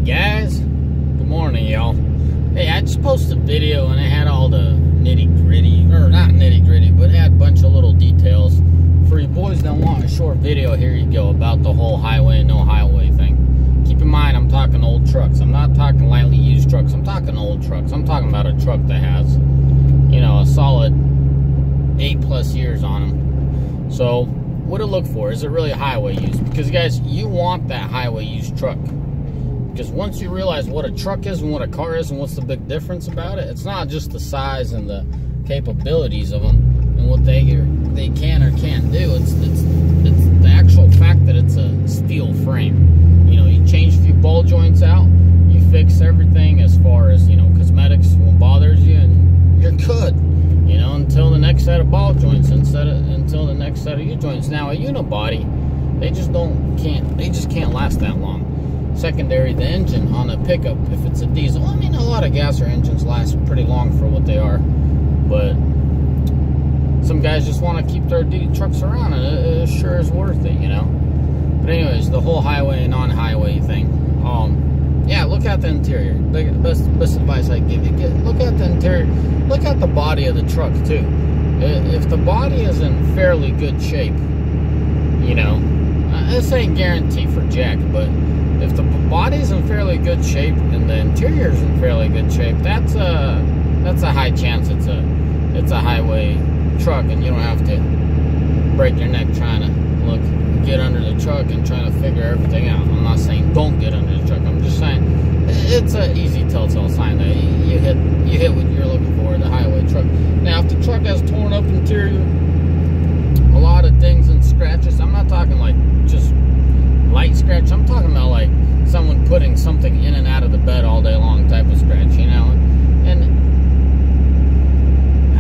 guys, good morning y'all. Hey, I just posted a video and it had all the nitty-gritty, or not nitty-gritty, but it had a bunch of little details. For you boys that want a short video, here you go, about the whole highway and no highway thing. Keep in mind, I'm talking old trucks. I'm not talking lightly used trucks. I'm talking old trucks. I'm talking about a truck that has, you know, a solid 8+ years on them. So what to look for? Is it really highway used? Because guys, you want that highway used truck. Because once you realize what a truck is and what a car is and what's the big difference about it, it's not just the size and the capabilities of them and what they can or can't do. It's the actual fact that it's a steel frame. You know, you change a few ball joints out, you fix everything as far as, you know, cosmetics won't bother you, and you're good. You know, until the next set of ball joints, until the next set of U-joints. Now a unibody, they just can't last that long. Secondary, the engine on a pickup, if it's a diesel, I mean, a lot of gasser engines last pretty long for what they are, but some guys just want to keep their trucks around, and it sure is worth it, you know. But anyways, the whole highway and non-highway thing, yeah, look at the interior. The best advice I give you, look at the interior, look at the body of the truck too. If the body is in fairly good shape, you know, this ain't guaranteed for jack, but if the body's in fairly good shape and the interior's in fairly good shape, that's a high chance it's a highway truck, and you don't have to break your neck trying to get under the truck and trying to figure everything out. I'm not saying don't get under the truck. I'm just saying it's an easy telltale sign that you hit what you're looking for, the highway truck. Now, if the truck has torn up interior, a lot of things and scratches, I'm not talking like just light scratch. I'm talking about like someone putting something in and out of the bed all day long type of scratch, you know. And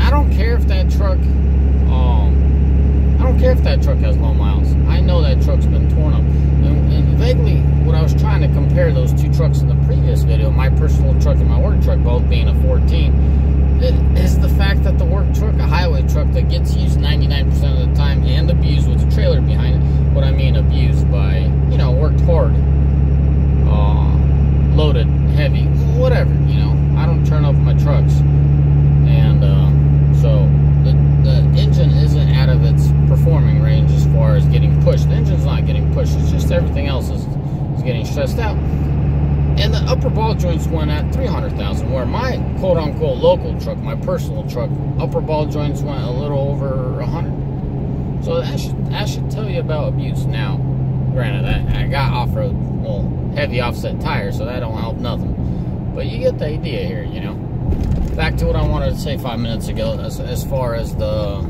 I don't care if that truck, has low miles. I know that truck's been torn up. And vaguely, what I was trying to compare those two trucks in the previous video, my personal truck and my work truck, both being a 14, is the fact that the work truck, a highway truck that gets used 99% of the time and abused with a trailer behind it. What I mean abused by, you know, worked hard, loaded, heavy, whatever, you know. I don't turn up my trucks. And so the engine isn't out of its performing range as far as getting pushed. The engine's not getting pushed. It's just everything else is getting stressed out. And the upper ball joints went at 300,000, where my quote-unquote local truck, my personal truck, upper ball joints went a little over 100. So that should tell you about abuse. Now, granted, I got off-road, well, heavy offset tires, so that don't help nothing. But you get the idea here, you know. Back to what I wanted to say 5 minutes ago, as far as the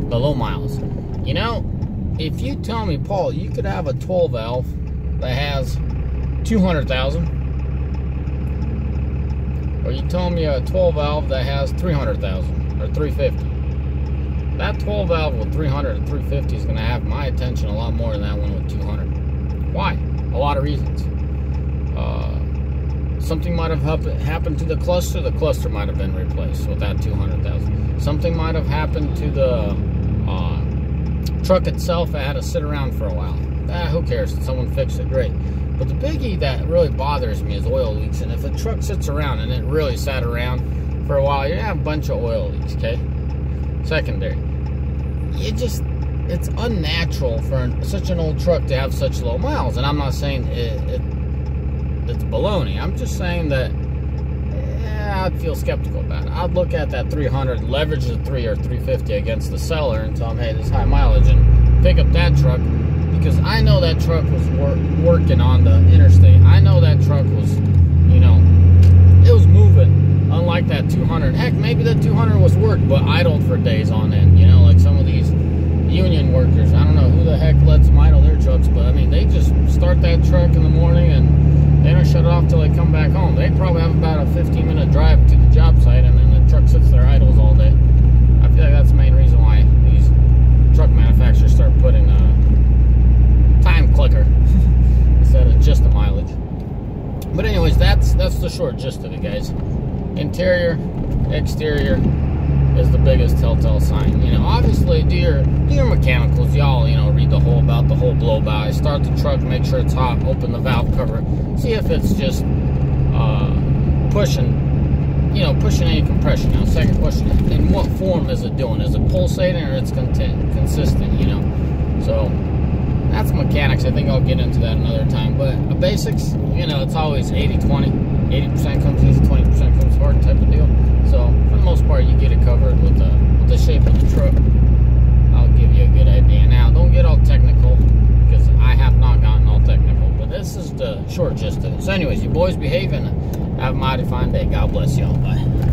low miles. You know, if you tell me, Paul, you could have a 12 valve that has 200,000, or you tell me a 12 valve that has 300,000 or 350, that 12 valve with 300 and 350 is going to have my attention a lot more than that one with 200. Why? A lot of reasons. Something might have happened to the cluster. The cluster might have been replaced with that 200,000. Something might have happened to the truck itself. It had to sit around for a while. Who cares? Someone fixed it, great. But the biggie that really bothers me is oil leaks. And if a truck sits around and it really sat around for a while, you're gonna have a bunch of oil leaks, okay? Secondary. It's unnatural for such an old truck to have such low miles. And I'm not saying it's baloney. I'm just saying that I'd feel skeptical about it. I'd look at that 300, leverage the 3 or 350 against the seller and tell him, hey, this is high mileage, and pick up that truck, because I know that truck was working on the interstate. I know that truck was, you know, it was moving, unlike that 200. Heck, maybe that 200 was worked, but idled for days on end, you know, like some of these union workers. I don't know who the heck lets them idle their trucks, but I mean, they just start that truck in the morning and they don't shut it off till they come back home. They probably have about a 15-minute drive to the job site, and then the truck sits there idles all day. I feel like that's the main reason why these truck manufacturers start putting a time clicker instead of just the mileage. But anyways, that's the short gist of it, guys. Interior, exterior, is the biggest telltale sign. You know, obviously do your mechanicals. Y'all, you know, read the whole blow by. Start the truck, make sure it's hot. Open the valve cover. See if it's just pushing any compression. Now, second question: in what form is it doing? Is it pulsating or it's consistent? You know, so that's mechanics. I think I'll get into that another time. But the basics, you know, it's always 80-20. 80% comes easy, 20% comes hard type of deal. So for the most part, you get it covered with the shape of the truck. I'll give you a good idea. Now, don't get all technical, because I have not gotten all technical, but this is the short gist of it. So anyways, you boys behave and have a mighty fine day. God bless y'all. Bye.